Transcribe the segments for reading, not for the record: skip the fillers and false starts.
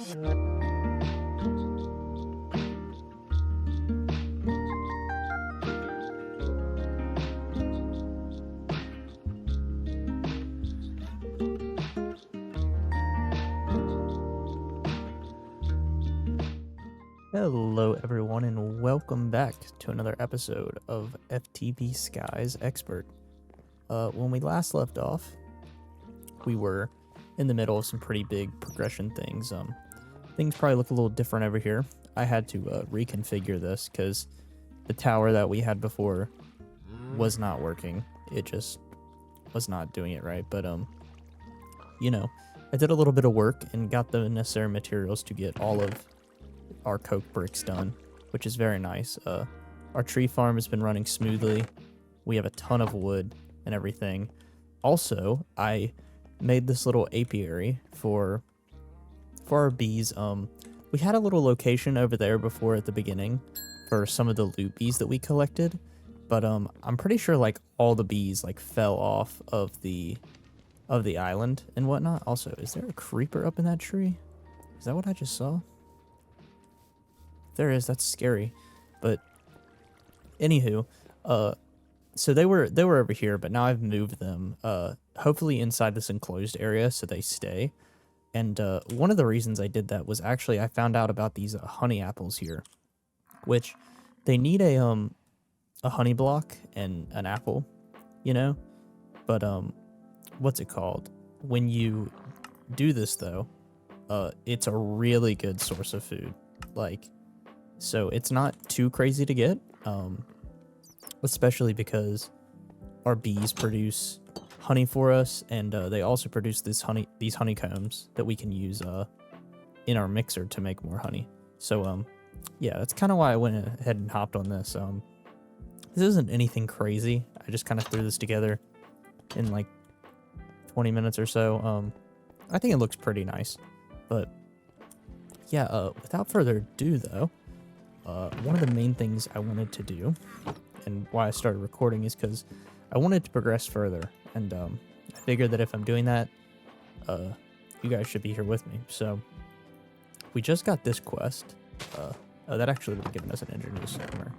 Hello everyone and welcome back to another episode of FTB Sky's Expert. When we last left off, we were in the middle of some pretty big progression things. Things probably look a little different over here. I had to reconfigure this because the tower that we had before was not working. It just was not doing it right. But you know, I did a little bit of work and got the necessary materials to get all of our coke bricks done, which is very nice. Our tree farm has been running smoothly. We have a ton of wood and everything. Also, I made this little apiary for our bees. We had a little location over there before at the beginning for some of the loot bees that we collected, but I'm pretty sure like all the bees like fell off of the island and whatnot. Also, is there a creeper up in that tree? Is that what I just saw? There is. That's scary. But anywho, so they were over here, but now I've moved them hopefully inside this enclosed area so they stay. And one of the reasons I did that was actually I found out about these honey apples here, which they need a honey block and an apple, you know? But what's it called? When you do this though, it's a really good source of food. Like, so it's not too crazy to get, especially because our bees produce honey for us, and they also produce these honeycombs that we can use in our mixer to make more honey. So yeah, that's kind of why I went ahead and hopped on this. This isn't anything crazy. I just kind of threw this together in like 20 minutes or so. I think it looks pretty nice, but yeah, without further ado though, one of the main things I wanted to do, and why I started recording, is because I wanted to progress further, and I figured that if I'm doing that, you guys should be here with me. So we just got this quest. Oh, that actually would have given us an engineer's somewhere,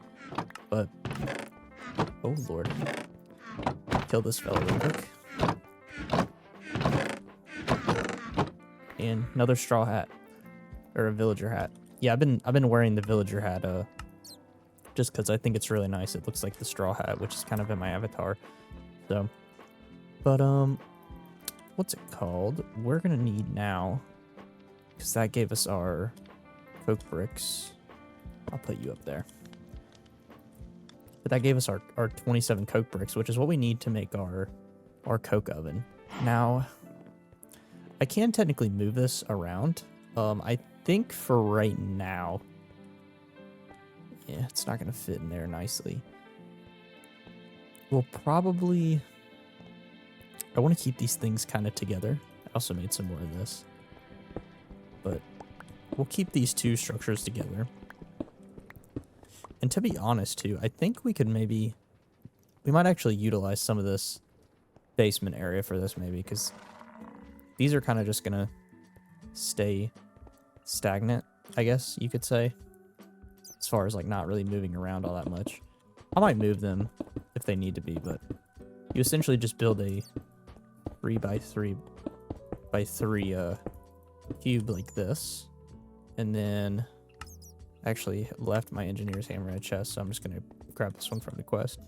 but oh lord, kill this fella real quick. And another straw hat, or a villager hat. Yeah, I've been wearing the villager hat just because I think it's really nice. It looks like the straw hat, which is kind of in my avatar. So, but what's it called? We're gonna need now, because that gave us our coke bricks. I'll put you up there. But that gave us our 27 coke bricks, which is what we need to make our coke oven. Now, I can technically move this around. I think for right now, yeah, it's not gonna fit in there nicely. We'll probably, I want to keep these things kind of together. I also made some more of this, but we'll keep these two structures together. And to be honest too, I think we might actually utilize some of this basement area for this maybe, because these are kind of just gonna stay stagnant, I guess you could say, as far as like not really moving around all that much. I might move them if they need to be, but you essentially just build a 3x3x3 cube like this, and then actually left my engineer's hammer in a chest, so I'm just gonna grab this one from the quest.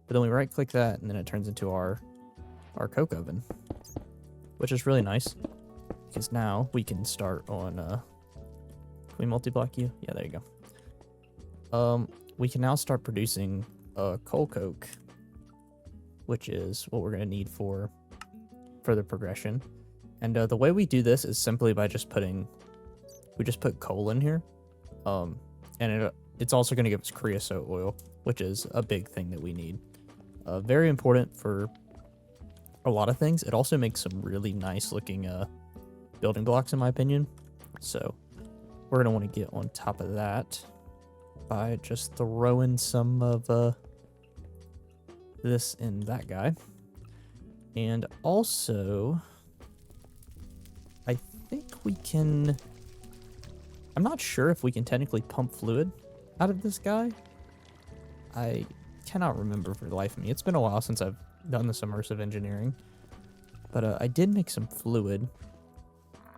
But then we right click that, and then it turns into our coke oven, which is really nice because now we can start on can we multi-block you? Yeah, there you go. We can now start producing coal coke, which is what we're going to need for further progression. And the way we do this is simply by just put coal in here. And it's also going to give us creosote oil, which is a big thing that we need. Very important for a lot of things. It also makes some really nice looking building blocks in my opinion. So we're going to want to get on top of that by just throwing some of this in that guy. And also, I think we can I'm not sure if we can technically pump fluid out of this guy. I cannot remember for the life of me. It's been a while since I've done this immersive engineering. But I did make some fluid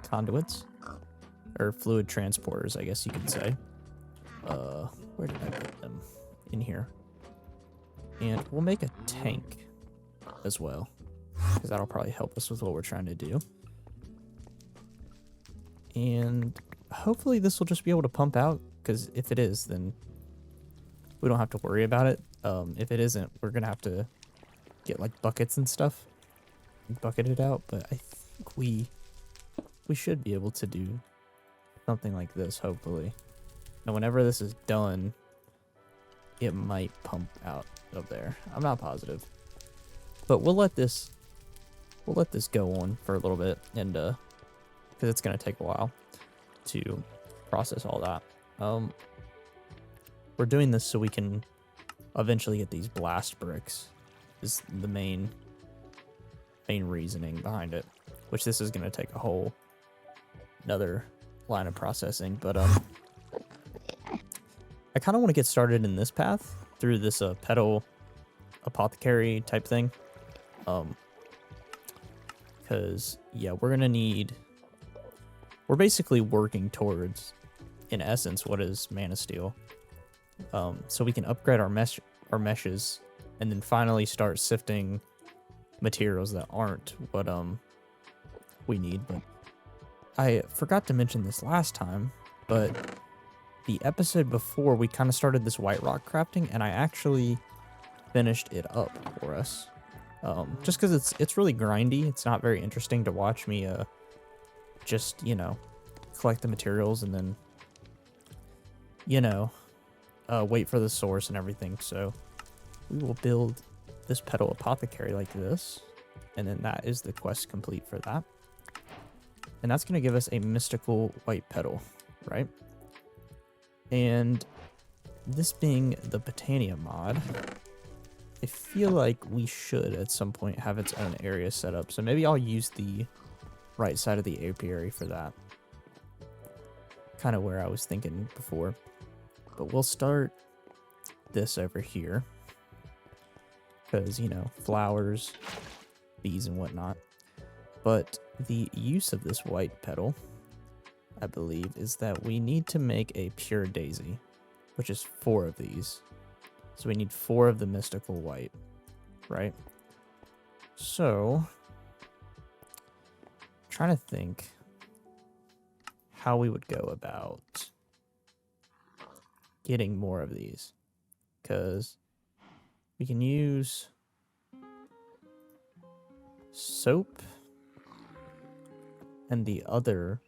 conduits. Or fluid transporters, I guess you could say. Where did I put them? In here. And we'll make a tank as well. Because that'll probably help us with what we're trying to do. And hopefully this will just be able to pump out. Because if it is, then we don't have to worry about it. If it isn't, we're going to have to get like buckets and stuff. And bucket it out. But I think we should be able to do something like this, hopefully. Now, whenever this is done, it might pump out of there. I'm not positive. But we'll let this go on for a little bit, and because it's gonna take a while to process all that. We're doing this so we can eventually get these blast bricks. Is the main reasoning behind it. Which this is gonna take a whole another line of processing, but I kind of want to get started in this path through this petal apothecary type thing. Because yeah, we're basically working towards, in essence, what is mana steel. So we can upgrade our meshes, and then finally start sifting materials that aren't what we need. But I forgot to mention this last time, but the episode before we kind of started this white rock crafting, and I actually finished it up for us. Just because it's really grindy. It's not very interesting to watch me just, you know, collect the materials and then, you know, wait for the source and everything. So we will build this petal apothecary like this, and then that is the quest complete for that. And that's going to give us a mystical white petal, right? And this being the Botania mod, I feel like we should at some point have its own area set up. So maybe I'll use the right side of the apiary for that. Kind of where I was thinking before. But we'll start this over here. Because, you know, flowers, bees and whatnot. But the use of this white petal, I believe, is that we need to make a pure daisy, which is 4 of these. So we need 4 of the mystical white, right? So, trying to think how we would go about getting more of these. Because we can use soap and the other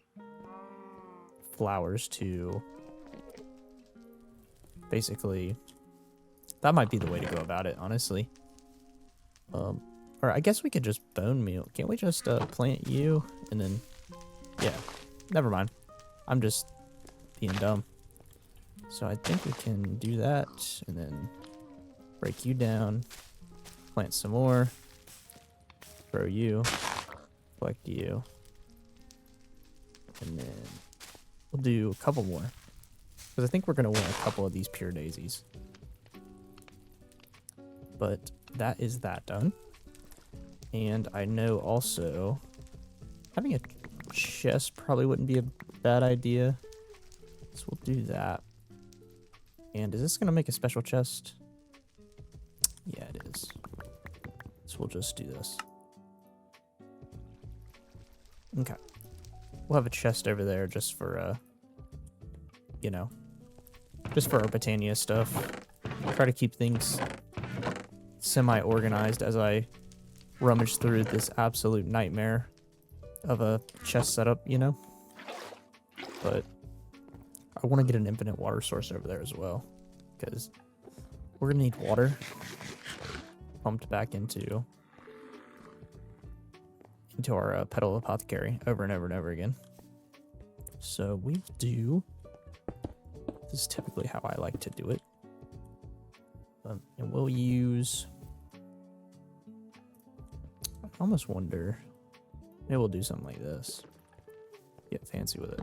flowers to basically, that might be the way to go about it, honestly. Or I guess we could just bone meal. Can't we just plant you and then, yeah, never mind. I'm just being dumb. So I think we can do that and then break you down, plant some more, throw you, collect you. And then we'll do a couple more. Because I think we're going to want a couple of these pure daisies. But that is that done. And I know also having a chest probably wouldn't be a bad idea. So we'll do that. And is this going to make a special chest? Yeah, it is. So we'll just do this. Okay. We'll have a chest over there just for, you know, just for our Botania stuff. Try to keep things semi-organized as I rummage through this absolute nightmare of a chest setup, you know? But I want to get an infinite water source over there as well, because we're going to need water pumped back into our petal apothecary over and over and over again. So we do, this is typically how I like to do it. And we'll use, I almost wonder, maybe we'll do something like this. Get fancy with it.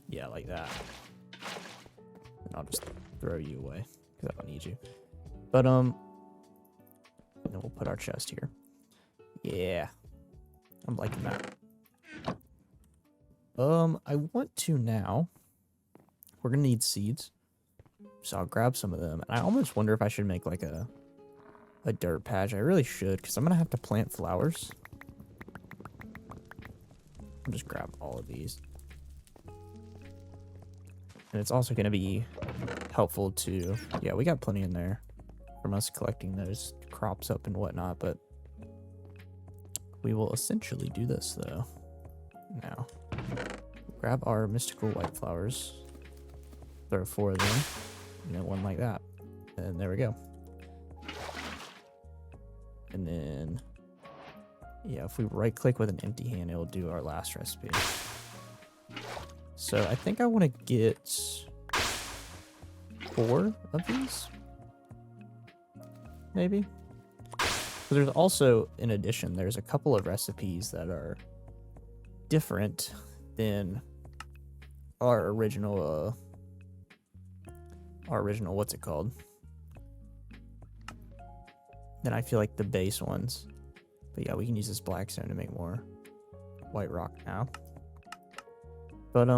Yeah, like that. And I'll just throw you away because I don't need you. But and then we'll put our chest here. Yeah, I'm liking that. I want to now. We're gonna need seeds, so I'll grab some of them. And I almost wonder if I should make like a dirt patch. I really should, because I'm gonna have to plant flowers. I'll just grab all of these. And it's also gonna be helpful to, yeah, we got plenty in there from us collecting those crops up and whatnot, but we will essentially do this though. Now, grab our mystical white flowers, throw 4 of them, you know, one like that, and there we go. And then, yeah, if we right click with an empty hand, it'll do our last recipe. So I think I want to get 4 of these, maybe. So there's also, in addition, there's a couple of recipes that are different than our original, what's it called? Then I feel like the base ones. But yeah, we can use this black stone to make more white rock now. But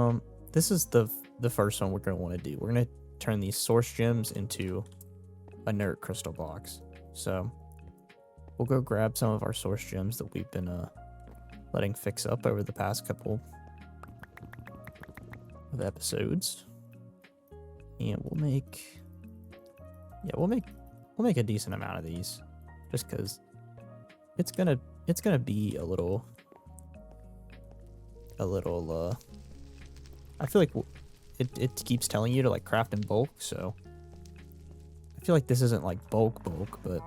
this is the first one we're gonna want to do. We're gonna turn these source gems into inert crystal blocks. So we'll go grab some of our source gems that we've been letting fix up over the past couple of episodes, and we'll make a decent amount of these, just because it's gonna be a little I feel like it keeps telling you to like craft in bulk, so I feel like this isn't like bulk, but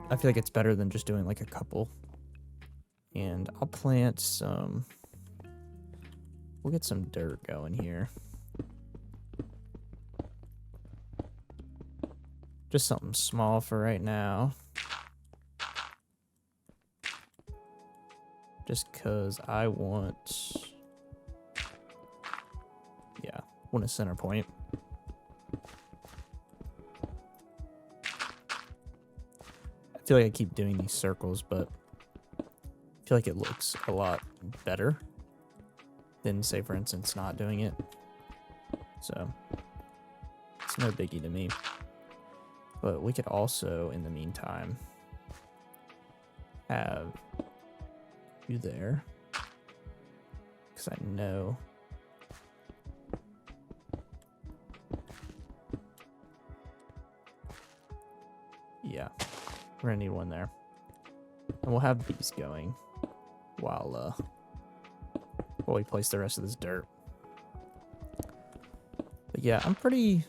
I feel like it's better than just doing like a couple. And I'll plant some, we'll get some dirt going here. Just something small for right now. Just cause I want a center point. I feel like I keep doing these circles, but I feel like it looks a lot better than, say, for instance, not doing it. So it's no biggie to me. But we could also, in the meantime, have you there, because I know we're gonna need one there, and we'll have these going while we place the rest of this dirt. But yeah, I'm pretty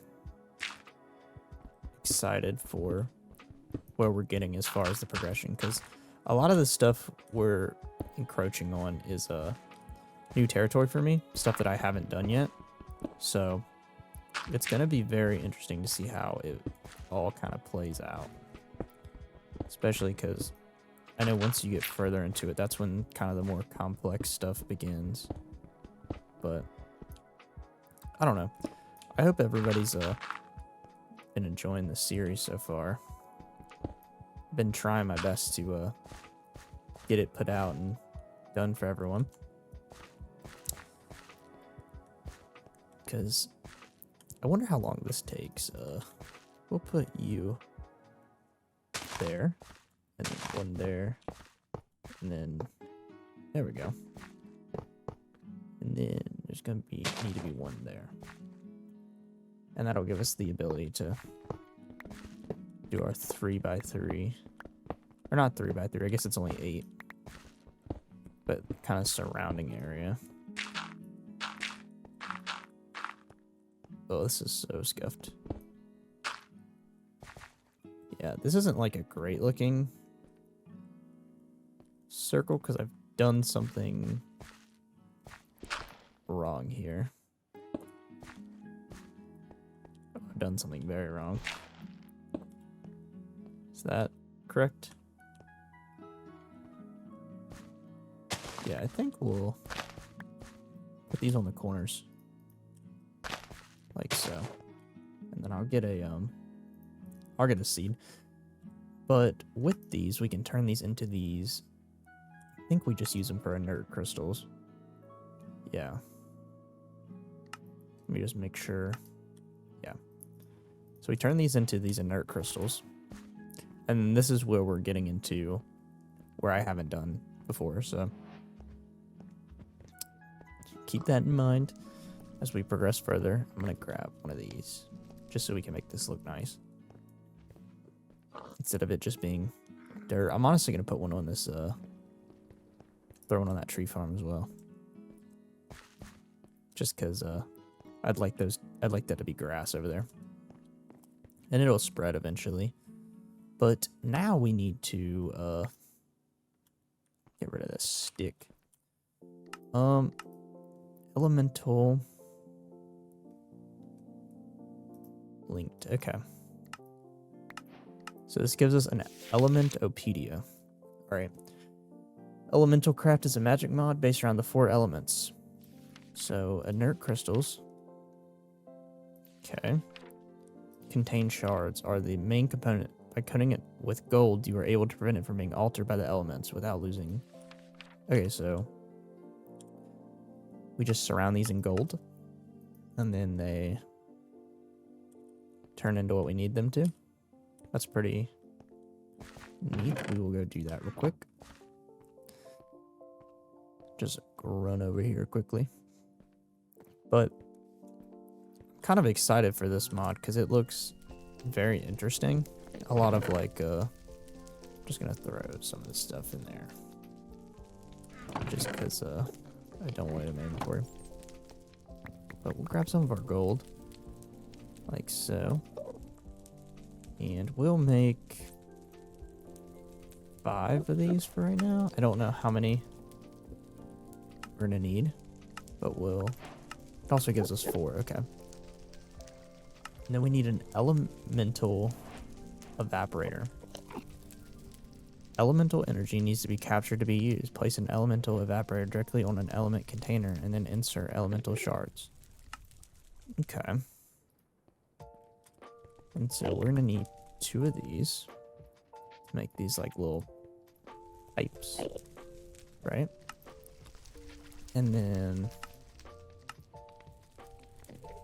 excited for where we're getting as far as the progression, because a lot of the stuff we're encroaching on is new territory for me, stuff that I haven't done yet. So it's gonna be very interesting to see how it all kind of plays out. Especially because I know once you get further into it, that's when kind of the more complex stuff begins. But I don't know. I hope everybody's been enjoying the series so far. I've been trying my best to get it put out and done for everyone. Because I wonder how long this takes. We'll put you there, and then one there, and then there we go. And then there's gonna need to be one there, and that'll give us the ability to do our 3x3, or not 3x3. I guess it's only 8, but kind of surrounding area. Oh, this is so scuffed. Yeah, this isn't like a great looking circle because I've done something wrong here. I've done something very wrong. Is that correct? Yeah, I think we'll put these on the corners. like so. And then I'll get a seed. But with these, we can turn these into these. I think we just use them for inert crystals. Yeah. Let me just make sure. Yeah. So we turn these into these inert crystals. And this is where we're getting into where I haven't done before, so keep that in mind as we progress further. I'm going to grab one of these just so we can make this look nice. Instead of it just being dirt. I'm honestly going to put one on this, throw one on that tree farm as well. Just because I'd like that to be grass over there. And it'll spread eventually. But now we need to get rid of this stick. Elemental linked. Okay. So this gives us an Elementopedia. All right. Elemental Craft is a magic mod based around the 4 elements. So inert crystals. Okay. Contain shards are the main component. By coating it with gold, you are able to prevent it from being altered by the elements without losing. Okay, so we just surround these in gold, and then they turn into what we need them to. That's pretty neat. We will go do that real quick. Just run over here quickly. But I'm kind of excited for this mod because it looks very interesting. A lot of like, I'm just gonna throw some of this stuff in there. Just because I don't want it in my inventory. But we'll grab some of our gold. Like so. And we'll make 5 of these for right now. I don't know how many we're gonna need, but we'll. It also gives us 4. Okay. And then we need an elemental evaporator. Elemental energy needs to be captured to be used. Place an elemental evaporator directly on an element container and then insert elemental shards. Okay. And so we're gonna need 2 of these to make these like little pipes, right? And then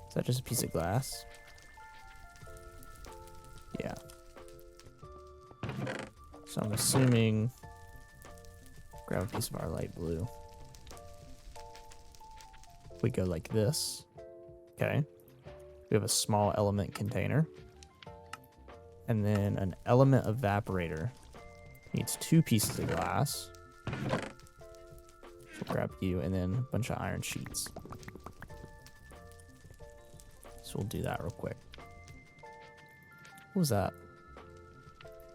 is that just a piece of glass? Yeah. So I'm assuming grab a piece of our light blue. We go like this. Okay. We have a small element container. And then an element evaporator. Needs 2 pieces of glass. So grab you and then a bunch of iron sheets. So we'll do that real quick. What was that?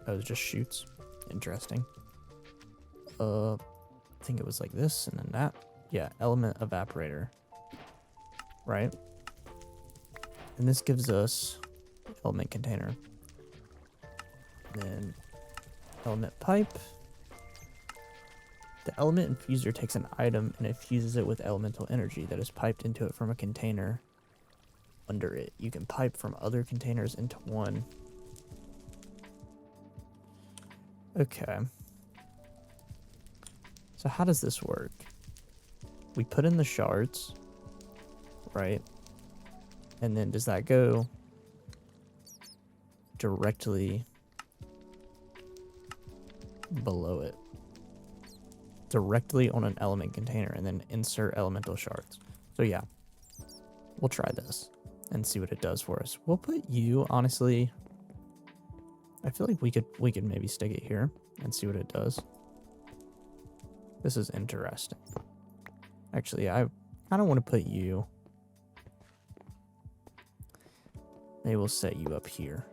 Oh, it was just shoots. Interesting. I think it was like this and then that. Yeah, element evaporator. Right? And this gives us element container. Then element pipe. The element infuser takes an item and infuses it with elemental energy that is piped into it from a container under it. You can pipe from other containers into one. Okay. So how does this work? We put in the shards, right? And then does that go directly below it? Directly on an element container and then insert elemental shards. So yeah, we'll try this and see what it does for us. We'll put you, honestly, I feel like we could maybe stick it here and see what it does. This is interesting. Actually, I don't want to put you. Maybe we'll set you up here,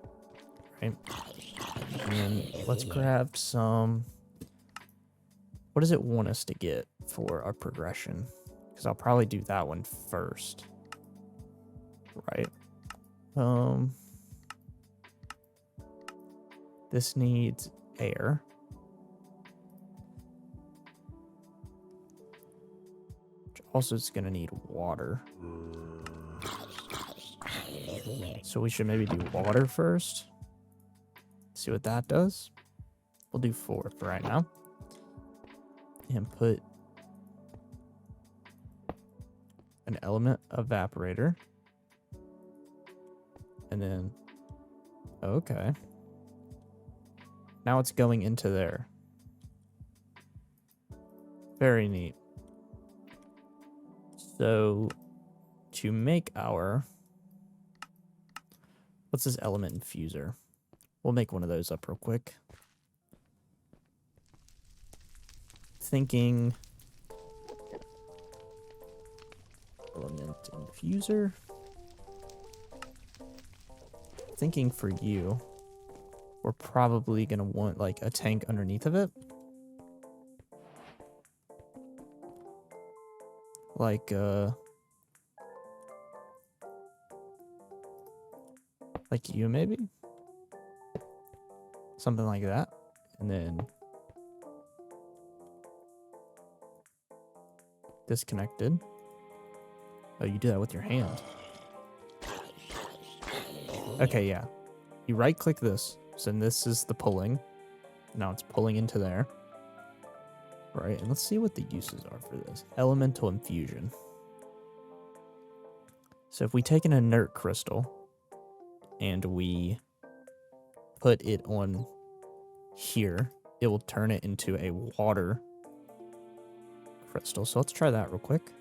right? And then let's grab some. What does it want us to get for our progression? Because I'll probably do that one first, right? This needs air. Which also is going to need water. So we should maybe do water first. See what that does. We'll do 4 for right now. And put an element evaporator. And then, okay. Now it's going into there. Very neat. So to make our, what's this element infuser? We'll make one of those up real quick. Thinking element infuser. Thinking for you, we're probably gonna want like a tank underneath of it. Like you maybe? Something like that. And then disconnected. Oh, you do that with your hand. Okay, yeah. You right click this. So this is the pulling. Now it's pulling into there. Right, and let's see what the uses are for this. Elemental infusion. So if we take an inert crystal and we put it on here, it will turn it into a water crystal. So let's try that real quick.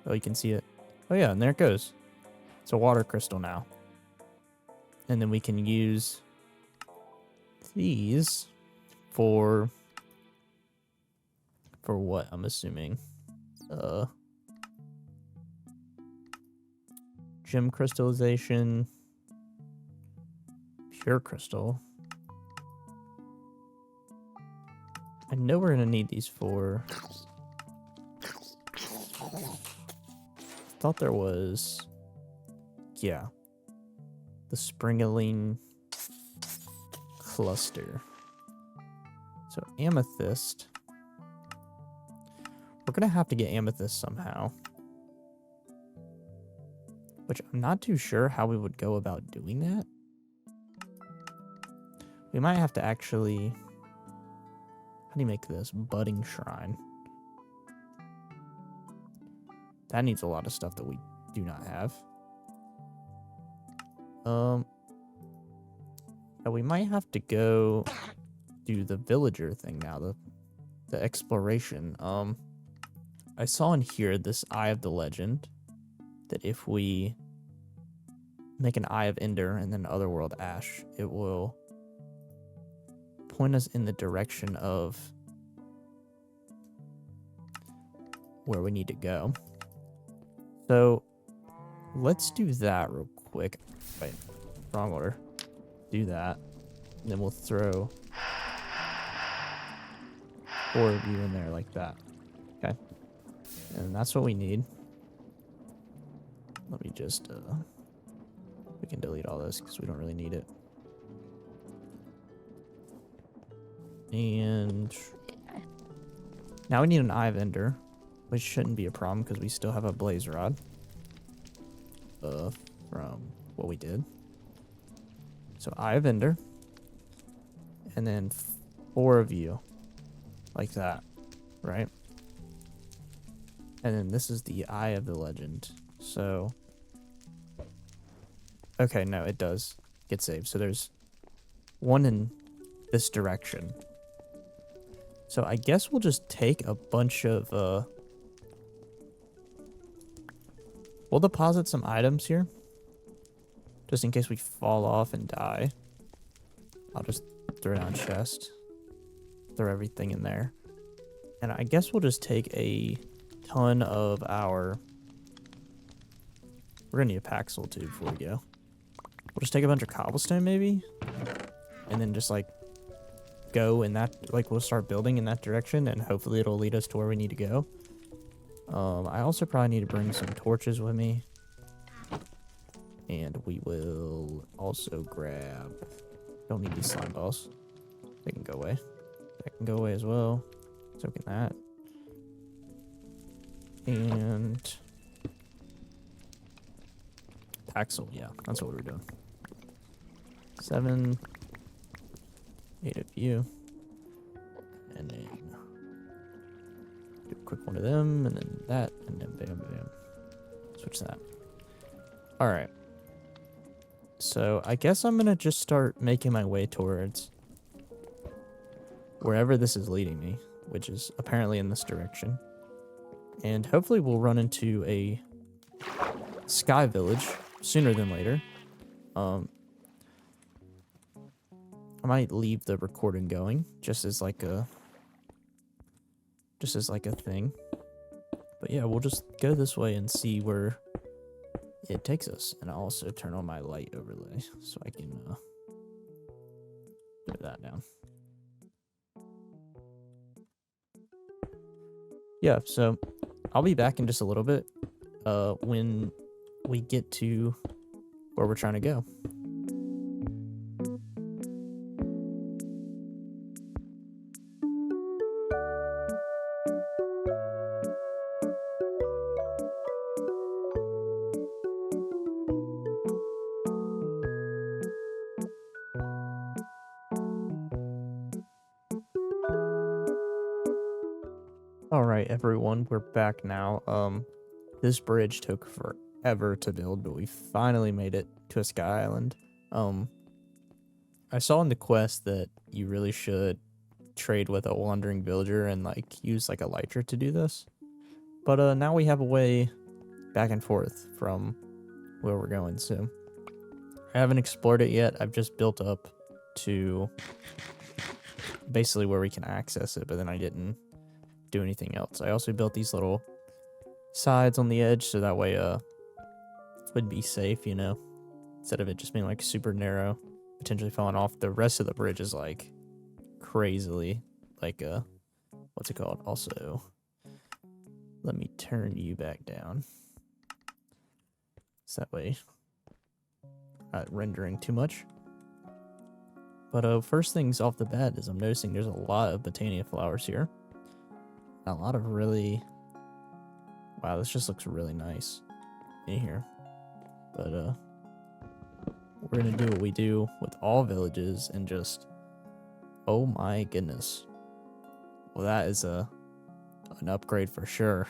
Oh, you can see it. Oh yeah, and there it goes. It's a water crystal now. And then we can use these for what, I'm assuming. Gem crystallization. Pure crystal. I know we're gonna need these for... thought there was... yeah. The springaline cluster. So amethyst. We're gonna have to get amethyst somehow. Which I'm not too sure how we would go about doing that. We might have to actually... how do you make this? Budding shrine. That needs a lot of stuff that we do not have. We might have to go do the villager thing now, the exploration. I saw in here this Eye of the Legend, that if we make an Eye of Ender and then Otherworld Ash, it will point us in the direction of where we need to go. So let's do that real quick. Wait, wrong order. Do that. And then we'll throw 4 of you in there like that. Okay. And that's what we need. Let me just, we can delete all this because we don't really need it. And now we need an Eye of Ender, which shouldn't be a problem because we still have a blaze rod from what we did. So Eye of Ender, and then 4 of you, like that, right? And then this is the Eye of the Legend. So, okay, no, it does get saved. So there's one in this direction. So I guess we'll just take a bunch of, we'll deposit some items here, just in case we fall off and die. I'll just throw down a chest, throw everything in there. And I guess we'll just take a ton of our... we're gonna need a Paxel too before we go. We'll just take a bunch of cobblestone maybe, and then just like go in that, like we'll start building in that direction, and hopefully it'll lead us to where we need to go. I also probably need to bring some torches with me. And we will also grab... don't need these slime balls. They can go away. That can go away as well. So can that. And Axle, yeah, that's what we were doing. 7, 8 of you. And then do a quick one of them, and then that, and then bam, bam. Switch that. Alright. So I guess I'm gonna just start making my way towards wherever this is leading me, which is apparently in this direction. And hopefully we'll run into a sky village sooner than later. I might leave the recording going just as like a thing. But yeah, we'll just go this way and see where it takes us. And I'll also turn on my light overlay so I can put that down. Yeah, so I'll be back in just a little bit when we get to where we're trying to go. Alright, everyone, we're back now. This bridge took forever to build, but we finally made it to a sky island. I saw in the quest that you really should trade with a wandering villager and like use like a elytra to do this. But now we have a way back and forth from where we're going, so I haven't explored it yet. I've just built up to basically where we can access it, but then I didn't do anything else. I also built these little sides on the edge so that way it would be safe, you know, instead of it just being like super narrow, potentially falling off. The rest of the bridge is like crazily like what's it called? Also, let me turn you back down so that way not rendering too much. But first things off the bat is I'm noticing there's a lot of Botania flowers here. A lot of really... Wow, this just looks really nice in here. But, we're gonna do what we do with all villages and just... Oh my goodness. Well, that is an upgrade for sure.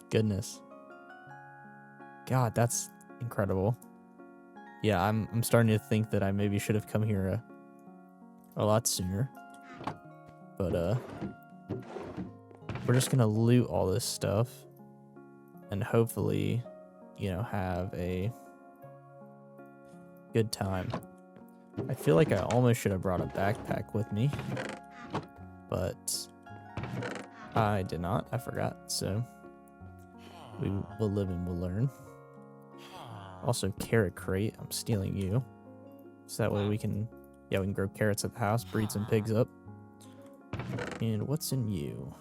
Goodness. God, that's incredible. Yeah, I'm starting to think that I maybe should have come here a lot sooner. But, we're just gonna loot all this stuff and hopefully, you know, have a good time. I feel like I almost should have brought a backpack with me, but I did not. I forgot, so we will live and we'll learn. Also, carrot crate. I'm stealing you. So that way we can grow carrots at the house, breed some pigs up. And what's in you?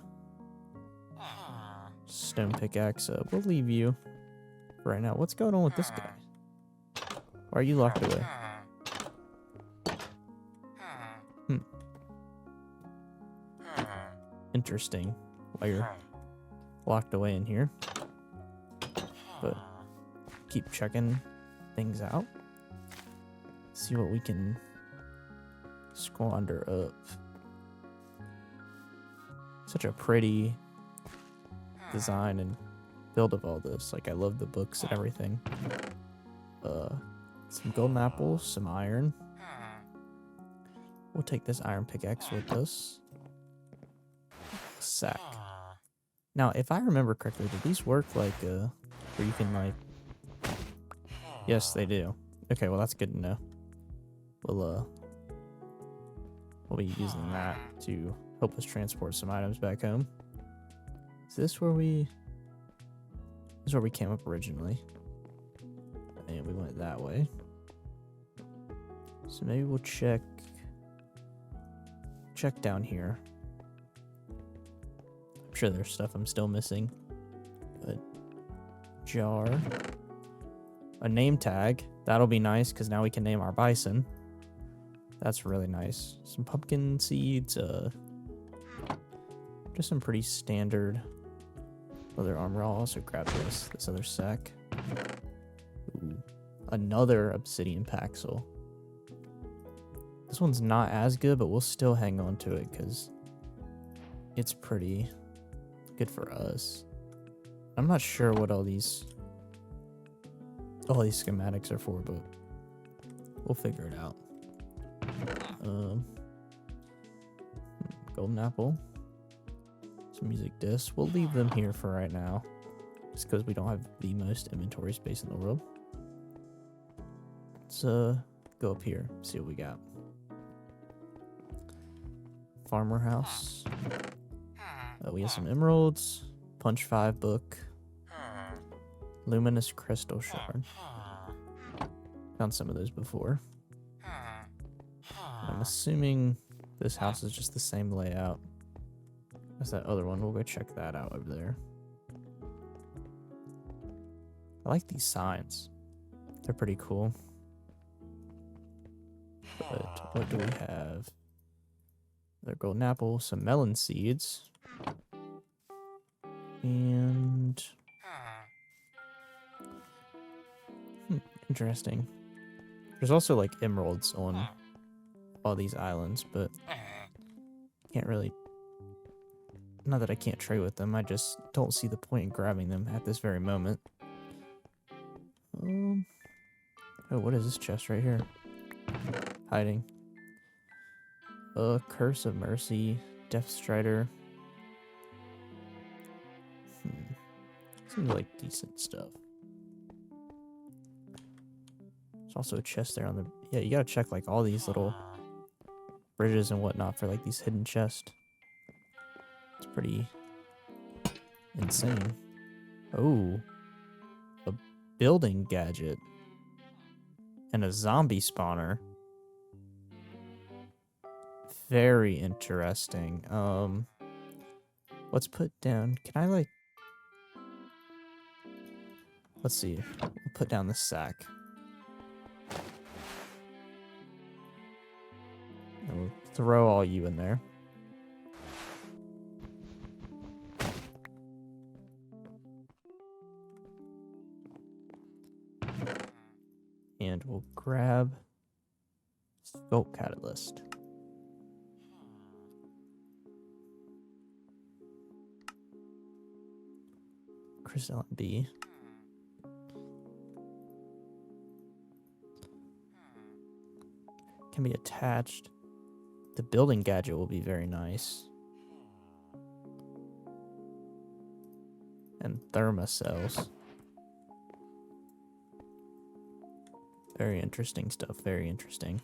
Stone pickaxe. We'll leave you for right now. What's going on with this guy? Why are you locked away? Interesting. Why you're locked away in here. But keep checking things out. See what we can squander up. Such a pretty design and build of all this. Like, I love the books and everything. Some golden apples, some iron. We'll take this iron pickaxe with us. Sack. Now, if I remember correctly, do these work like where you can like... Yes, they do. Okay, well that's good to know. We'll be using that to help us transport some items back home. Is this where we... This is where we came up originally. And we went that way. So maybe we'll check down here. I'm sure there's stuff I'm still missing. But jar. A name tag. That'll be nice because now we can name our bison. That's really nice. Some pumpkin seeds. Just some pretty standard leather armor. I'll also grab this other sack. Ooh, another obsidian paxel. This one's not as good, but we'll still hang on to it because it's pretty good for us. I'm not sure what all these schematics are for, but we'll figure it out. Golden apple. Some music discs. We'll leave them here for right now, just because we don't have the most inventory space in the world. Let's go up here, see what we got. Farmer house. We have some emeralds. Punch 5 book. Luminous crystal shard. Found some of those before. I'm assuming this house is just the same layout as that other one. We'll go check that out over there. I like these signs. They're pretty cool. But what do we have? Another golden apple, some melon seeds. And interesting. There's also like emeralds on all these islands, but can't really, not that I can't trade with them, I just don't see the point in grabbing them at this very moment. Oh, what is this chest right here? Hiding. Curse of Mercy, Death Strider. Seems like decent stuff. There's also a chest there on the... Yeah, you gotta check like all these little bridges and whatnot for like these hidden chests. It's pretty insane. Oh, a building gadget and a zombie spawner. Very interesting. Let's put down... Can I like... Let's see. We'll put down the sack. And we'll throw all you in there. And we'll grab Scope Catalyst. Crystalline B. Can be attached. The building gadget will be very nice. And thermocells. Very interesting stuff, very interesting.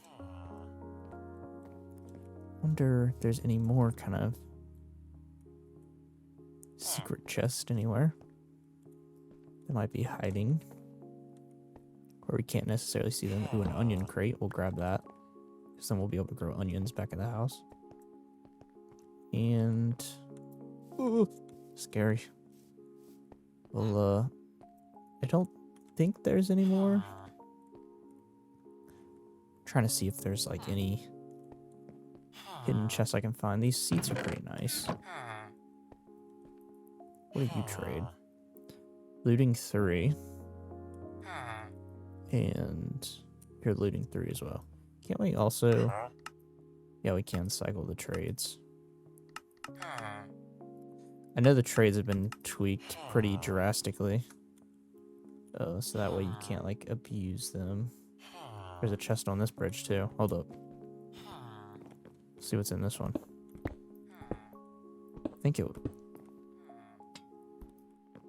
Wonder if there's any more kind of secret chest anywhere that might be hiding. Or we can't necessarily see them. Ooh, an onion crate, we'll grab that. Because then we'll be able to grow onions back in the house. And... Ooh, scary. Well, I don't think there's any more. Trying to see if there's like any hidden chests I can find. These seats are pretty nice. What did you trade? Looting 3. And you're looting 3 as well. Can't we also... Yeah, we can cycle the trades. I know the trades have been tweaked pretty drastically. So that way you can't, like, abuse them. There's a chest on this bridge, too. Hold up. Let's see what's in this one. I think it would...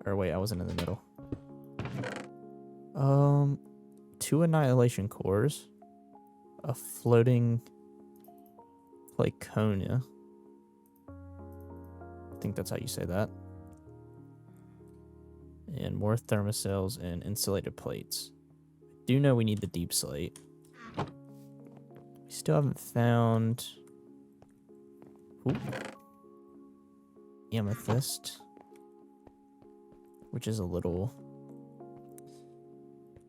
Or wait, I wasn't in the middle. 2 annihilation cores. A floating Placonia. I think that's how you say that. And more thermocells and insulated plates. Do know we need the deep slate. We still haven't found... Ooh. Amethyst. Which is a little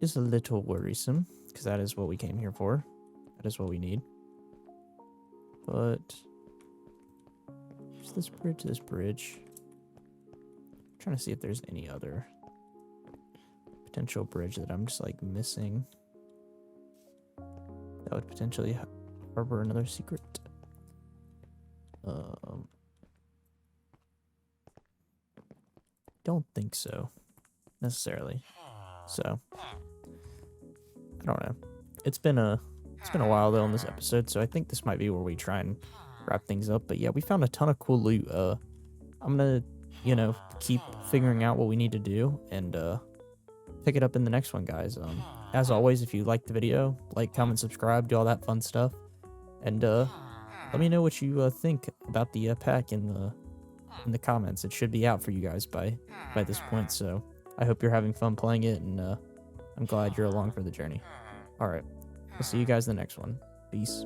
worrisome, because that is what we came here for. That is what we need. But there's this bridge. I'm trying to see if there's any other potential bridge that I'm just like missing. that would potentially harbor another secret. Don't think so, necessarily. So, I don't know. It's been a while though on this episode, so I think this might be where we try and wrap things up. But yeah, we found a ton of cool loot. I'm gonna, keep figuring out what we need to do and pick it up in the next one, guys. As always, if you liked the video, like, comment, subscribe, do all that fun stuff, and let me know what you think about the pack in the comments. It should be out for you guys by this point, so I hope you're having fun playing it, and I'm glad you're along for the journey. All right, I'll see you guys in the next one. Peace.